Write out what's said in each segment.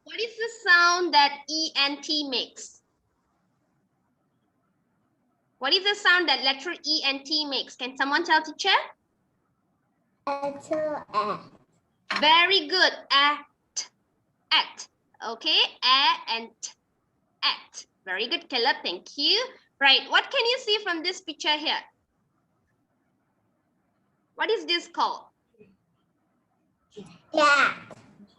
What is the sound that E and T makes? What is the sound that letter E and T makes? Can someone tell teacher? Very good. At. Okay. And at. Very good, Caleb. Thank you. Right. What can you see from this picture here? What is this called? Dad.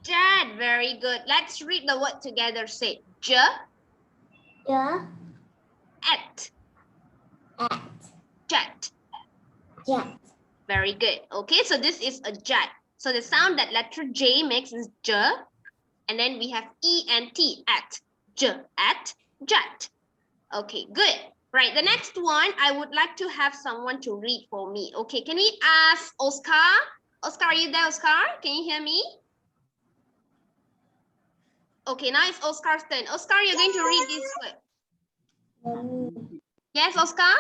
Dad. Very good. Let's read the word together. Say J. Yeah. At. At. Jet. Jet. Very good. Okay, so this is a jet. So the sound that letter J makes is J. And then we have E and T, at. J, at, jet. Okay, good. Right, the next one, I would like to have someone to read for me. Okay, can we ask Oscar? Oscar, are you there, Oscar? Can you hear me? Okay, now it's Oscar's turn. Oscar, you're going to read this word. Yes, Oscar?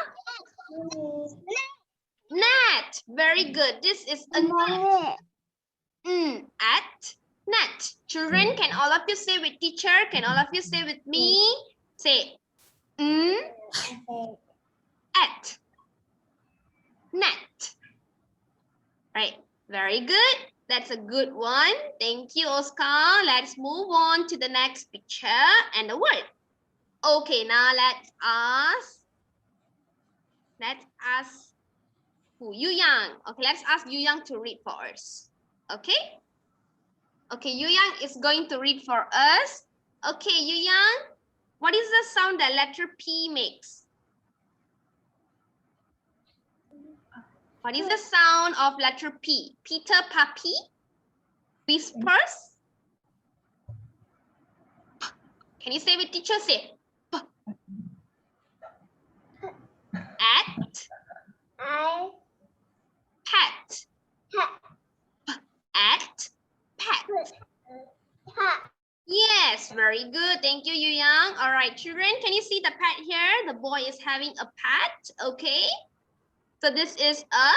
Net. Very good. This is a net. At net. Children, can all of you say with teacher? Can all of you say with me? Say at net. Right. Very good. That's a good one. Thank you, Oscar. Let's move on to the next picture and the word. Okay, now let's ask who? Yu Yang. Okay, let's ask Yu Yang to read for us. Okay? Okay, Yu Yang is going to read for us. Okay, Yu Yang, what is the sound that letter P makes? What is the sound of letter P? Peter, puppy, whispers. Can you say with teacher? Say P. At. I. Pet. At. Pet. Yes, very good. Thank you, Yu Yang. All right, children, can you see the pet here? The boy is having a pet. Okay. So this is a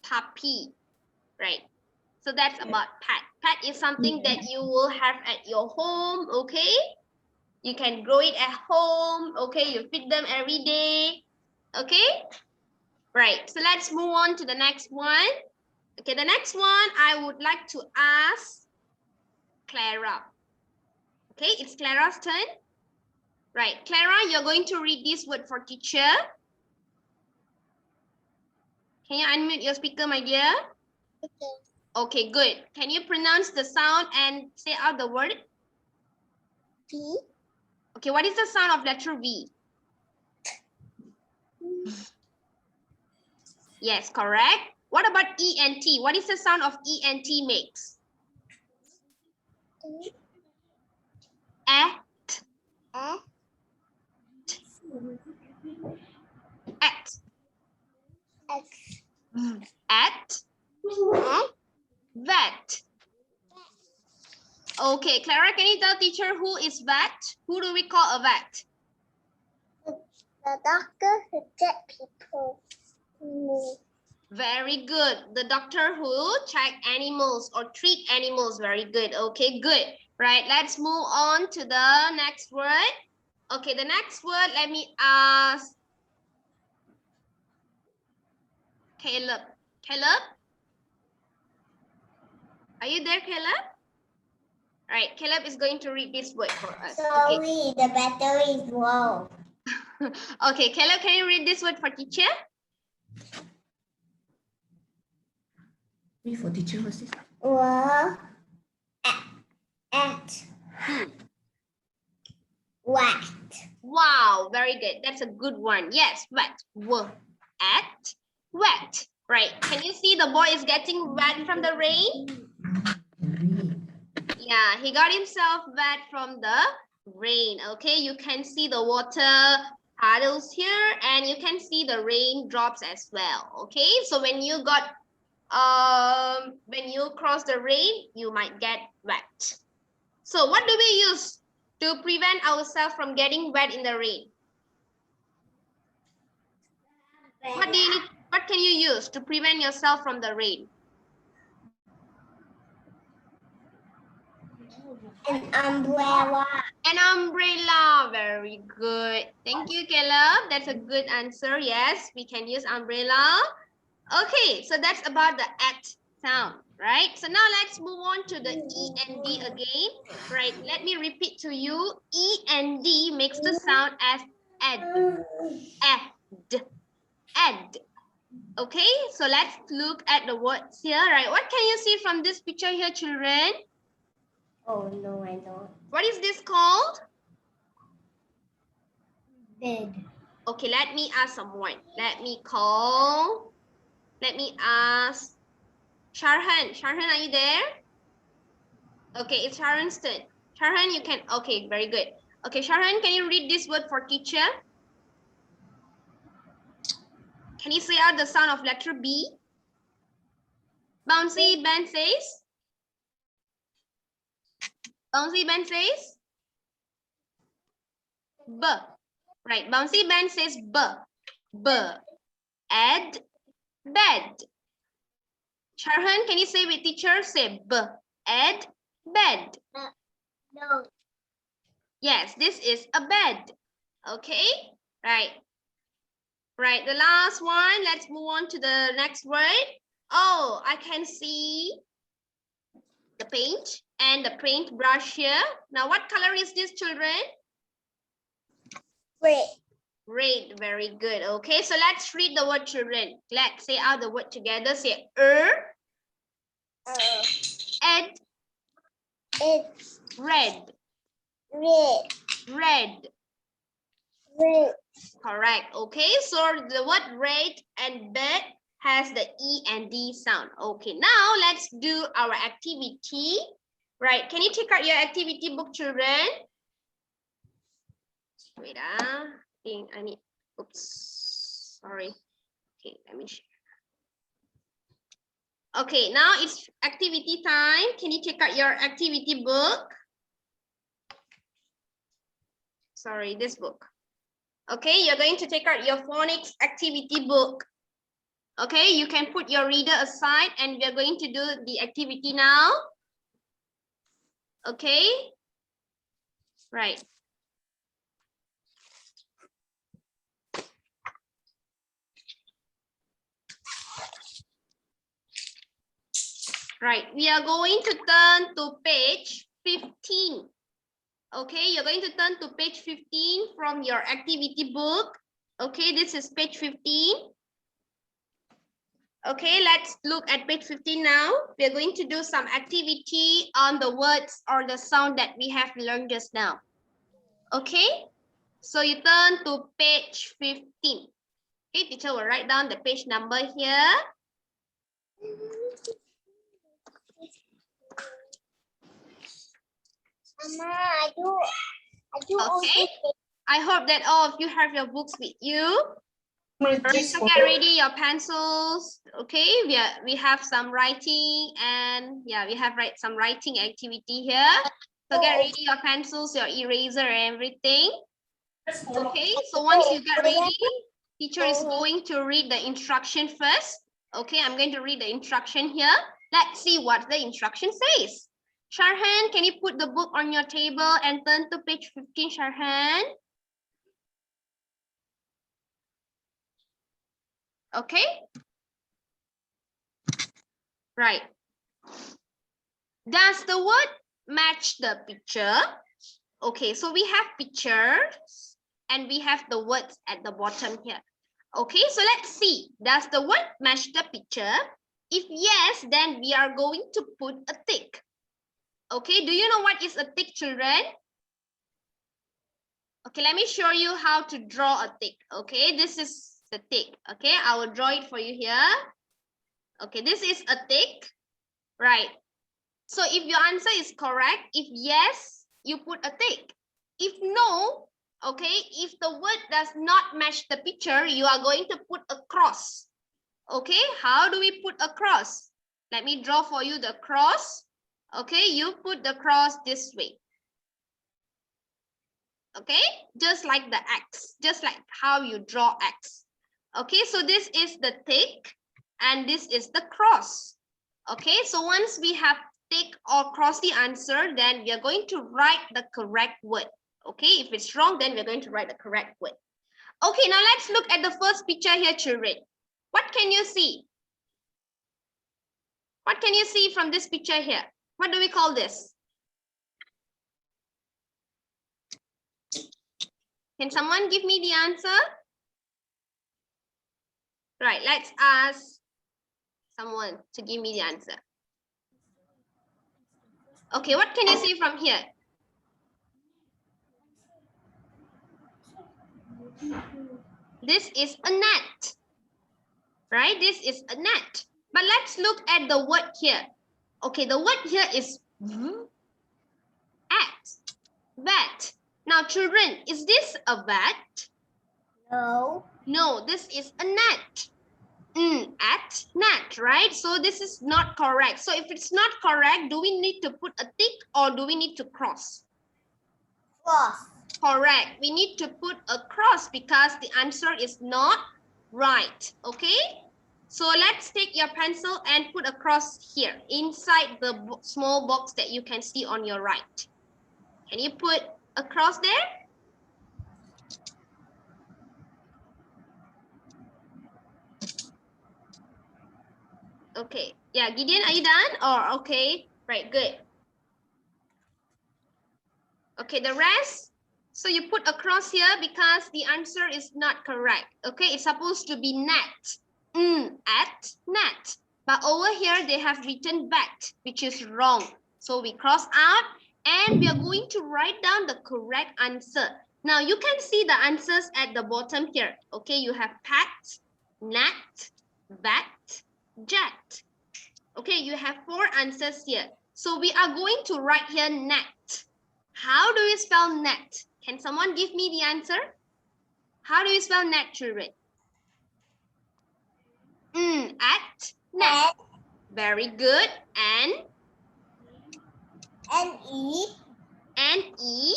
puppy, right? So that's about pet. Pet is something that you will have at your home, okay? You can grow it at home, okay? You feed them every day, okay? Right, so let's move on to the next one. Okay, the next one, I would like to ask Clara. Okay, it's Clara's turn. Right, Clara, you're going to read this word for teacher. Can you unmute your speaker, my dear? Okay. Okay, good. Can you pronounce the sound and say out the word? V. Okay, what is the sound of letter V? Yes, correct. What about E and T? What is the sound of E and T makes? At. At. X. At. Vet. Okay, Clara, can you tell teacher who is vet? Who do we call a vet? The doctor who check people. Very good. The doctor who check animals or treat animals. Very good. Okay, good. Right, let's move on to the next word. Okay, the next word, let me ask Caleb. Caleb? Are you there, Caleb? All right, Caleb is going to read this word for us. Sorry, Okay. the battery is low. Okay, Caleb, can you read this word for teacher? Read for teacher, what's this? At. Wet. Wow, very good. That's a good one. Yes, wet. At wet. Right. Can you see the boy is getting wet from the rain? Yeah, he got himself wet from the rain. Okay, you can see the water puddles here and you can see the rain drops as well. Okay, so when you cross the rain, you might get wet. So what do we use to prevent ourselves from getting wet in the rain? What do you need? What can you use to prevent yourself from the rain? An umbrella. An umbrella. Very good. Thank you, Caleb. That's a good answer. Yes, we can use umbrella. Okay, so that's about the at sound, right? So now let's move on to the E and D again, right? Let me repeat to you. E and D makes the sound as ed, ed, ed. Okay, so let's look at the words here, right? What can you see from this picture here, children? Oh no, I don't. What is this called? Bed. Okay, let me ask someone. Let me ask Sharhan. Sharhan, are you there? Okay, it's Sharhan's turn. Sharhan, you can, okay, very good. Okay, Sharhan, can you read this word for teacher? Can you say out the sound of letter B? Bouncy Ben says. Bouncy Ben says. B. Right, Bouncy Ben says B. B. Ed, bed. Sharhan, can you say with teacher? Say B. Ed, bed. No. Yes, this is a bed. Okay, right. Right, the last one. Let's move on to the next word. Oh, I can see the paint and the paint brush here. Now, what color is this, children? Red. Red, very good. Okay, so let's read the word, children. Let's say out the word together. Say ed, It's red, red. red. Red. Correct. Okay, so the word red and bed has the E and D sound. Okay, now let's do our activity. Right, can you take out your activity book, children? Wait, I think I need, oops, sorry. Okay, let me share. Okay, now it's activity time. Can you take out your activity book? Sorry, this book. Okay, you're going to take out your phonics activity book. Okay, you can put your reader aside and we're going to do the activity now. Okay, right. Right, we are going to turn to page 15. Okay, you're going to turn to page 15 from your activity book. Okay, this is page 15. Okay, let's look at page 15 now. We're going to do some activity on the words or the sound that we have learned just now. Okay, so you turn to page 15. Okay, teacher will write down the page number here. Mama, I do Okay, I hope that all of you have your books with you. Right, so get ready your pencils. Okay, we have some writing and yeah, we have some writing activity here. So get ready your pencils, your eraser, and everything. Okay, so once you get ready, teacher is going to read the instruction first. Okay, I'm going to read the instruction here. Let's see what the instruction says. Sharhan, can you put the book on your table and turn to page 15, Sharhan? Okay. Right. Does the word match the picture? Okay, so we have pictures and we have the words at the bottom here. Okay, so let's see. Does the word match the picture? If yes, then we are going to put a tick. Okay, do you know what is a tick, children? Okay, let me show you how to draw a tick. Okay, this is the tick. Okay, I will draw it for you here. Okay, this is a tick. Right. So if your answer is correct, if yes, you put a tick. If no, okay, if the word does not match the picture, you are going to put a cross. Okay, how do we put a cross? Let me draw for you the cross. Okay, you put the cross this way. Okay, just like the X, just like how you draw X. Okay, so this is the tick and this is the cross. Okay, so once we have tick or cross the answer, then we are going to write the correct word. Okay, if it's wrong, then we're going to write the correct word. Okay, now let's look at the first picture here, children. What can you see? What can you see from this picture here? What do we call this? Can someone give me the answer? Right, let's ask someone to give me the answer. Okay, what can you see from here? This is a net, right? This is a net. But let's look at the word here. Okay, the word here is at, vat. Now, children, is this a vat? No. No, this is a net. At, net, right? So this is not correct. So if it's not correct, do we need to put a tick or do we need to cross? Cross. Correct. We need to put a cross because the answer is not right. Okay? So let's take your pencil and put a cross here inside the small box that you can see on your right. Can you put a cross there? Okay. Yeah, Gideon, are you done? Or okay. Right, good. Okay, the rest. So you put a cross here because the answer is not correct. Okay, it's supposed to be net. At, net. But over here, they have written vat, which is wrong. So we cross out and we are going to write down the correct answer. Now you can see the answers at the bottom here. Okay, you have pat, net, vat, jet. Okay, you have 4 answers here. So we are going to write here net. How do we spell net? Can someone give me the answer? How do you spell net, children? At, net. Very good. And? N-E. N-E.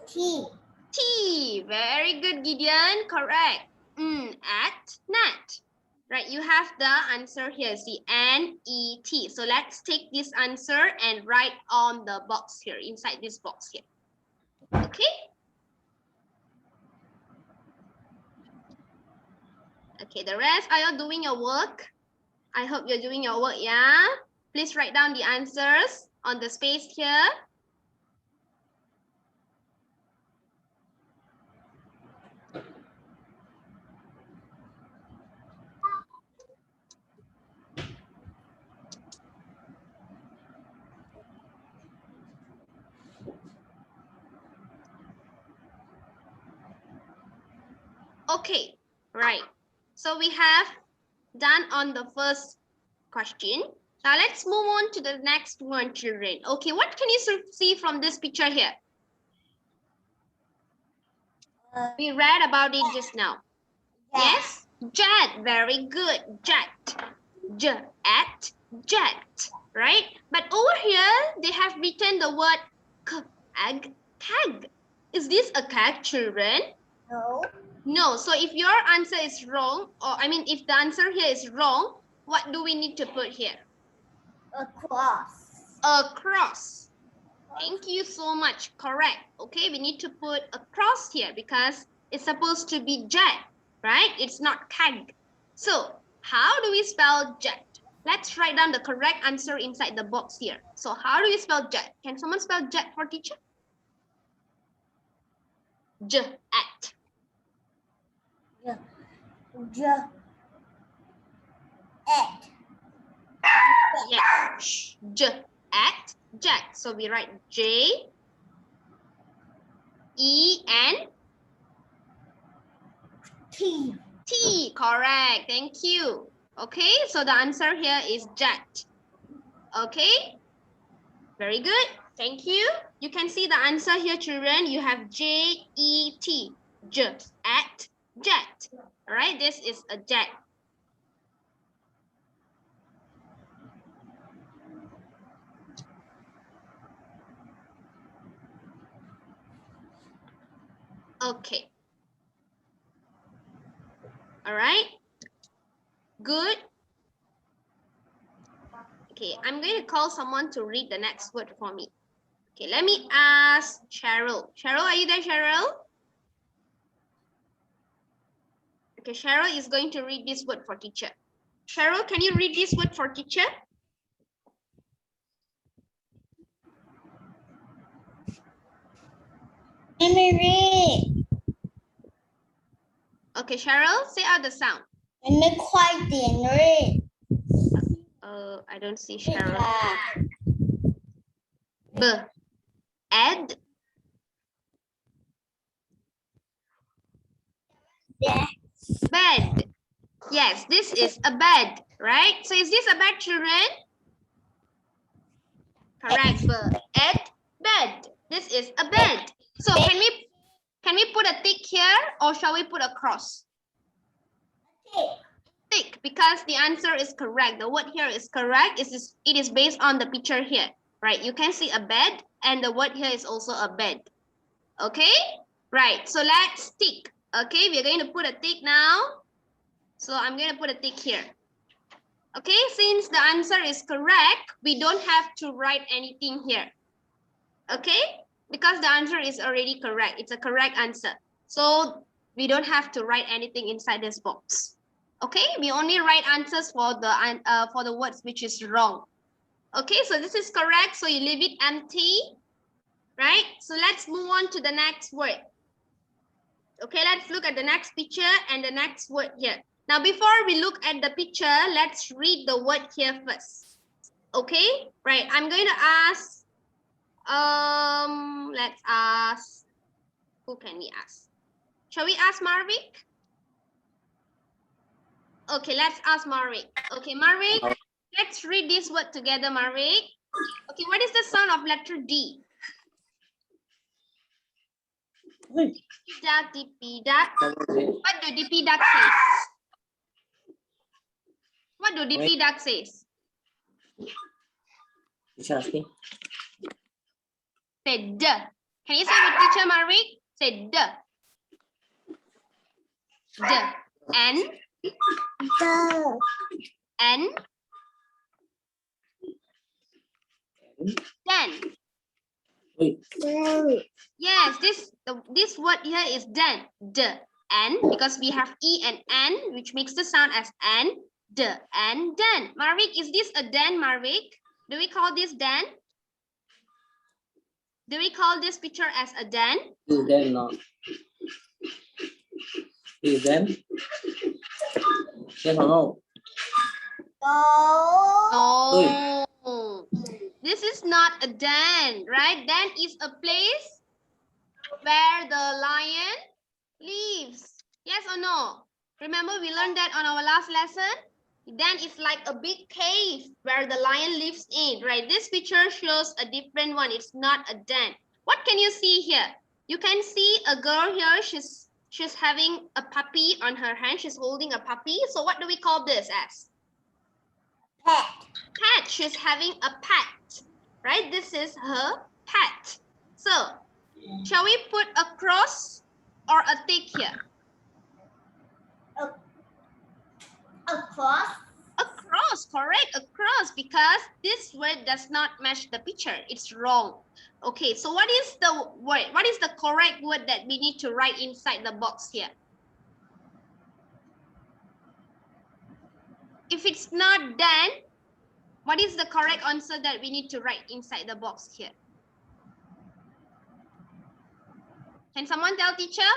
T. T. Very good, Gideon. Correct. At, net. Right, you have the answer here. See, N-E-T. So let's take this answer and write on the box here, inside this box here. Okay? Okay, the rest, are you doing your work? I hope you're doing your work, yeah? Please write down the answers on the space here. Okay, right. So we have done on the first question. Now let's move on to the next one, children. Okay, what can you see from this picture here? We read about it just now. Yes? Jet, very good. Jet. Jet, jet, right? But over here, they have written the word kag, kag. Is this a kag, children? No. No. So if your answer is wrong, or I mean, if the answer here is wrong, what do we need to put here? A cross. A cross. Thank you so much. Correct. Okay, we need to put a cross here because it's supposed to be jet, right? It's not kag. So how do we spell jet? Let's write down the correct answer inside the box here. So how do you spell jet? Can someone spell jet for teacher? Jet. Jet. Yes. Jet. Jet. So we write J-E-N. T. T. Correct. Thank you. Okay, so the answer here is jet. Okay, very good. Thank you. You can see the answer here, children. You have J-E-T, jet, jet. All right, this is a jet. Okay. All right. Good. Okay, I'm going to call someone to read the next word for me. Okay, let me ask Cheryl. Cheryl, are you there, Cheryl? Okay, Cheryl is going to read this word for teacher. Cheryl, can you read this word for teacher? Let me read. Okay, Cheryl, say out the sound. 你们快点 read. I don't see Cheryl. B. Add. Yeah. Bed. Yes, this is a bed, right? So is this a bed, children? Correct. B. Add bed. This is a bed. So can we put a tick here or shall we put a cross? Tick, because the answer is correct. The word here is correct. It is based on the picture here, right? You can see a bed and the word here is also a bed. Okay, right. So let's tick. Okay, we're going to put a tick now. So I'm going to put a tick here. Okay, since the answer is correct, we don't have to write anything here. Okay, because the answer is already correct. It's a correct answer. So we don't have to write anything inside this box. Okay, we only write answers for the words which is wrong. Okay, so this is correct. So you leave it empty, right? So let's move on to the next word. Okay, let's look at the next picture and the next word here. Now, before we look at the picture, let's read the word here first. Okay, right? I'm going to ask. Let's ask. Who can we ask? Shall we ask Marvik? Okay, let's ask Marvik. Okay, Marvik, let's read this word together, Marvik. Okay, what is the sound of letter D? Duck, dippy duck. What do dippy duck says? What do dippy duck says? Say D. Can you say with teacher, Marvik? Say D. D. N. N. Den. Yes, this word here is den. D. N, because we have E and N, which makes the sound as N. D. And den. Marvik, is this a den, Marvik? Do we call this den? Do we call this picture as a den? Is them not? Is them? Yes or no? Oh, this is not a den, right? Den is a place where the lion lives. Yes or no? Remember, we learned that on our last lesson. Den is like a big cave where the lion lives in, right? This picture shows a different one. It's not a den. What can you see here? You can see a girl here. She's having a puppy on her hand. She's holding a puppy. So what do we call this as? Pet. Pet. She's having a pet, right? This is her pet. So, shall we put a cross or a tick here? Across. A cross, correct? A cross, because this word does not match the picture. It's wrong. Okay, so what is the word? What is the correct word that we need to write inside the box here? If it's not then, what is the correct answer that we need to write inside the box here? Can someone tell teacher?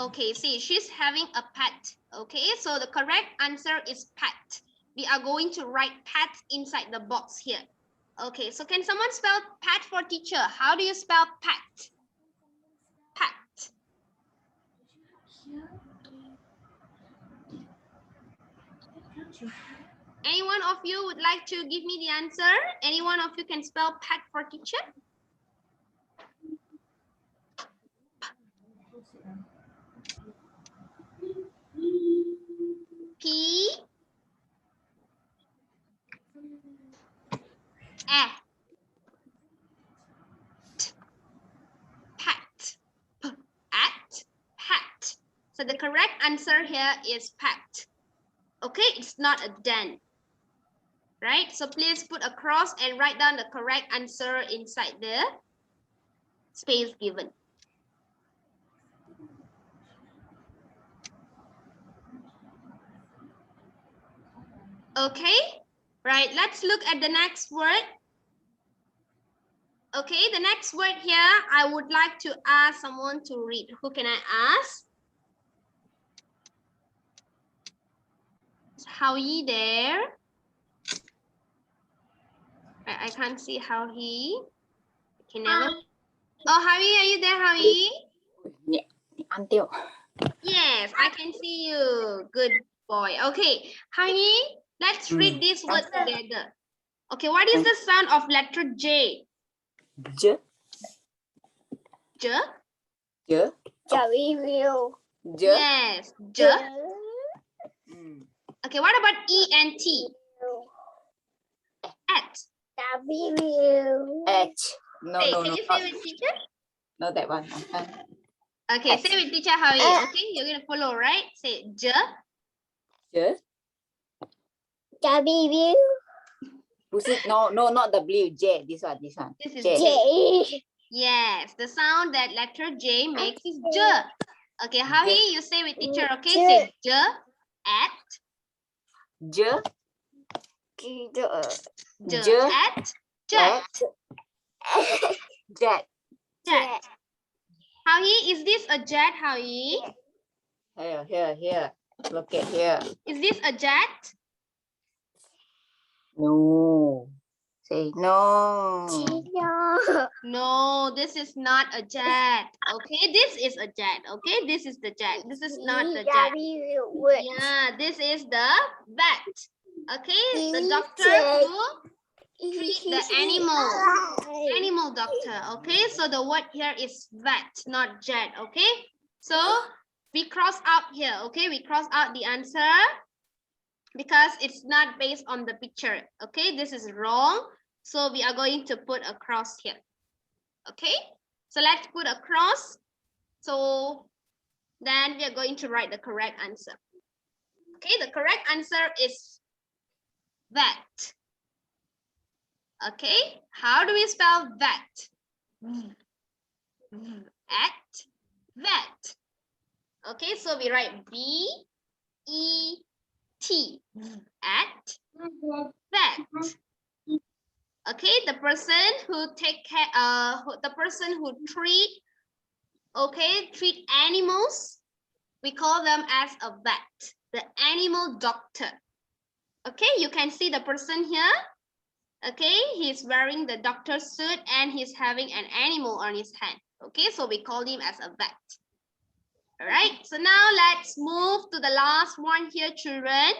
Okay, see, she's having a pet. Okay, so the correct answer is pet. We are going to write pet inside the box here. Okay, so can someone spell pet for teacher? How do you spell pet? Pet. Any one of you would like to give me the answer? Any one of you can spell pet for teacher? P. Pet. Pet. At. the correct answer here is packed. Okay, it's not a den. Right? So please put a cross and write down the correct answer inside the space given. Okay, right, let's look at the next word. Okay, the next word here, I would like to ask someone to read. Who can I ask? Is Howie there? I can't see Howie. Can never. Oh, Howie, are you there, Howie? Until Yes, I can see you. Good boy. Okay, Howie, let's read this word together. Okay, what is the sound of letter J? J. J? J. review. J. Yes, J. Mm. Okay, what about E and T? At. Review. H. No, Hey, no, can no. you say with teacher? Not that one. Okay, say with teacher Howie. Okay, you're gonna follow, right? Say J. J. Review. No, not W. J. This one. This is J. J. Yes, the sound that letter J makes is J. Okay, Howie, you say with teacher. Okay, J. say J. At. J. J. J. At. Jet. Jet. Jet. Howie, is this a jet, Howie? Here. Look at here. Is this a jet? No. Say no. No, this is not a jet. Okay, this is a jet. Okay, this is the jet. This is not the jet. Yeah, this is the vet. Okay, the doctor who treat the animal doctor. Okay, so the word here is vet, not jet. Okay, so we cross out here. Okay, we cross out the answer because it's not based on the picture. Okay, this is wrong, so we are going to put a cross here. Okay, so let's put a cross. So then we are going to write the correct answer. Okay, the correct answer is vet. Okay, how do we spell vet? At vet. Okay, so we write B-E-T. At vet. Okay, the person who take care, the person who treat animals, we call them as a vet, the animal doctor. Okay, you can see the person here. Okay, he's wearing the doctor's suit and he's having an animal on his hand. Okay, so we call him as a vet. All right, so now let's move to the last one here, children.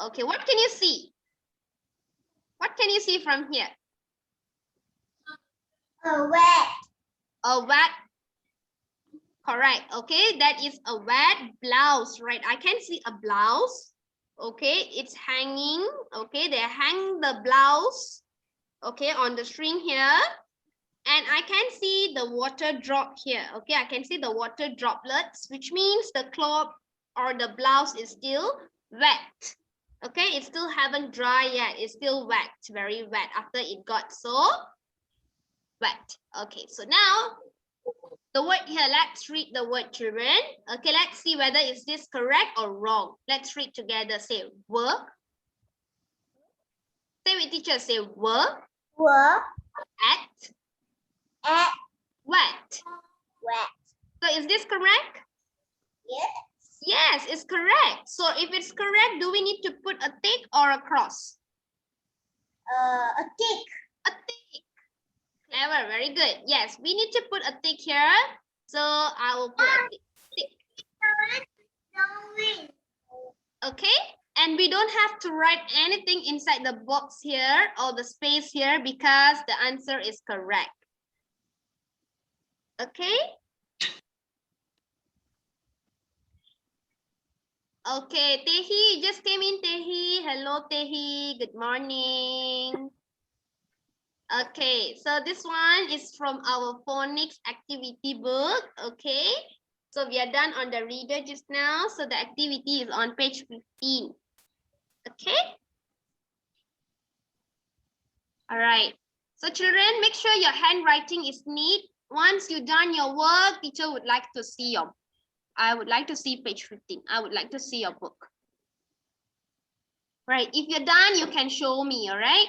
Okay, what can you see? What can you see from here? A wet. A wet. Correct. Okay, that is a wet blouse, right? I can see a blouse. Okay, it's hanging. Okay, they hang the blouse, okay, on the string here. And I can see the water drop here. Okay, I can see the water droplets, which means the cloth or the blouse is still wet. Okay, it still haven't dry yet. It's still wet, very wet after it got so wet. Okay, so now the word here, let's read the word, children. Okay, let's see whether is this correct or wrong. Let's read together. Say were. Say with teacher, say were. At. Wet. So is this correct? Yes. Yes, it's correct. So if it's correct, do we need to put a tick or a cross? A tick. A tick. Clever, very good. Yes, we need to put a tick here. So I will put a tick. Okay, and we don't have to write anything inside the box here or the space here because the answer is correct. Okay. Okay, Tehi, you just came in, Tehi. Hello, Tehi. Good morning. Okay, so this one is from our phonics activity book. Okay, So we are done on the reader just now. So the activity is on page 15. Okay. All right. So children, make sure your handwriting is neat. Once you've done your work, teacher would like to see your, I would like to see page 15. I would like to see your book. Right. If you're done, you can show me. All right.